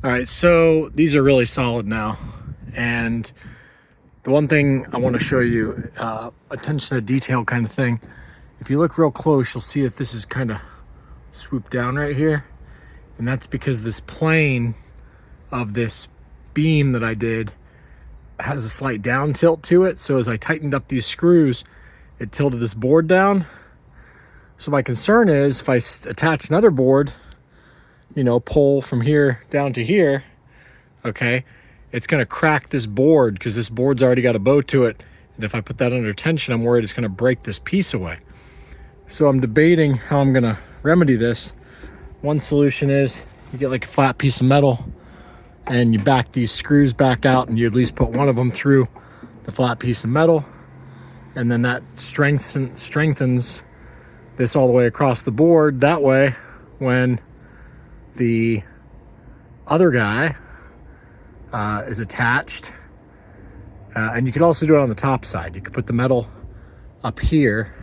All right, so these are really solid now. And the one thing I want to show you, attention to detail kind of thing. If you look real close, you'll see that this is kind of swooped down right here. And that's because this plane of this beam that I did has a slight down tilt to it. So as I tightened up these screws, it tilted this board down. So my concern is if I attach another board, you know, pull from here down to here, okay, it's going to crack this board because this board's already got a bow to it. And if I put that under tension, I'm worried it's going to break this piece away. So I'm debating how I'm going to remedy this. One solution is you get like a flat piece of metal and you back these screws back out, and you at least put one of them through the flat piece of metal, and then that strengthens this all the way across the board. That way, when the other guy is attached, and you could also do it on the top side. You could put the metal up here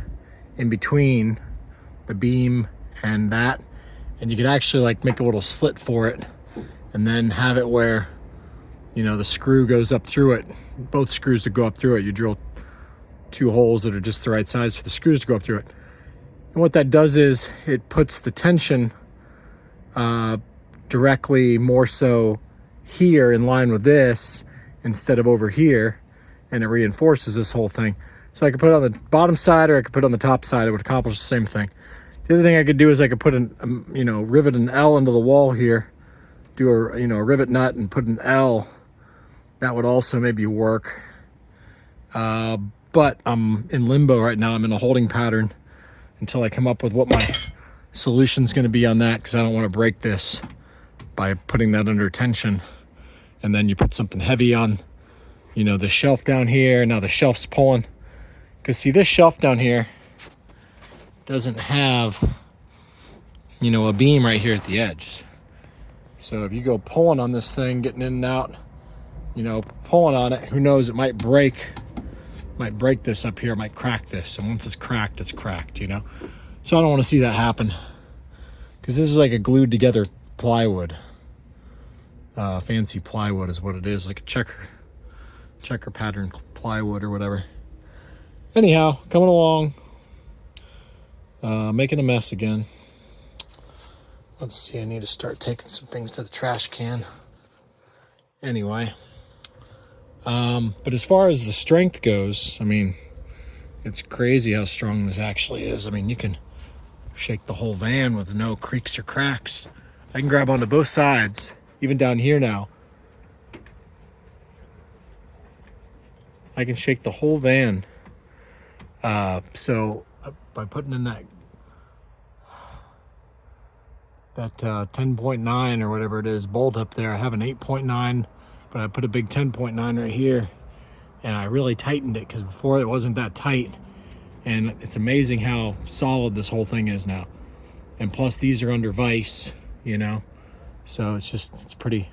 in between the beam and that, and you could actually like make a little slit for it, and then have it where, you know, the screw goes up through it. Both screws to go up through it. You drill 2 holes that are just the right size for the screws to go up through it. And what that does is it puts the tension directly more so here in line with this instead of over here, and it reinforces this whole thing. So I could put it on the bottom side or I could put it on the top side. It would accomplish the same thing. The other thing I could do is I could put rivet an L into the wall here, do a rivet nut and put an L. That would also maybe work. But I'm in limbo right now. I'm in a holding pattern until I come up with what my solution's going to be on that, because I don't want to break this by putting that under tension. And then you put something heavy on, the shelf down here. Now the shelf's pulling. Because see, this shelf down here doesn't have, a beam right here at the edge. So if you go pulling on this thing, getting in and out, pulling on it, who knows, it might break this up here, it might crack this. And once it's cracked, So I don't want to see that happen, because this is like a glued together plywood. Fancy plywood is what it is, like a checker pattern plywood or whatever. Anyhow, coming along, making a mess again. Let's see, I need to start taking some things to the trash can. Anyway, but as far as the strength goes, it's crazy how strong this actually is. You can shake the whole van with no creaks or cracks. I can grab onto both sides, even down here now. I can shake the whole van. So by putting in that 10.9 or whatever it is bolt up there, I have an 8.9, but I put a big 10.9 right here, and I really tightened it because before it wasn't that tight. And it's amazing how solid this whole thing is now. And plus these are under vise, so it's pretty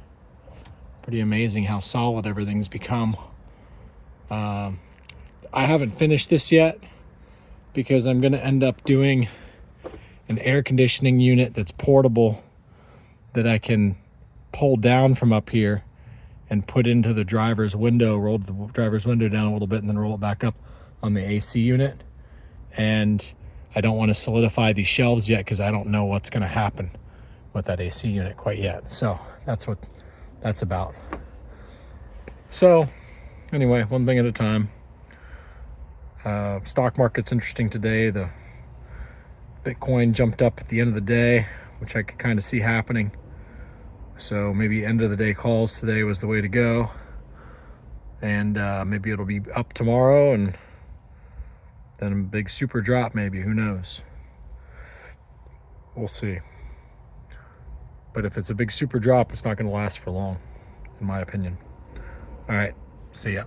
amazing how solid everything's become. I haven't finished this yet because I'm going to end up doing an air conditioning unit that's portable, that I can pull down from up here and put into the driver's window, roll the driver's window down a little bit and then roll it back up on the AC unit. And I don't want to solidify these shelves yet because I don't know what's going to happen with that AC unit quite yet. So that's what that's about. So anyway, one thing at a time. Stock market's interesting today. The Bitcoin jumped up at the end of the day, which I could kind of see happening. So maybe end of the day calls today was the way to go. And maybe it'll be up tomorrow and then a big super drop maybe, who knows. We'll see. But if it's a big super drop, it's not going to last for long, in my opinion. All right, see ya.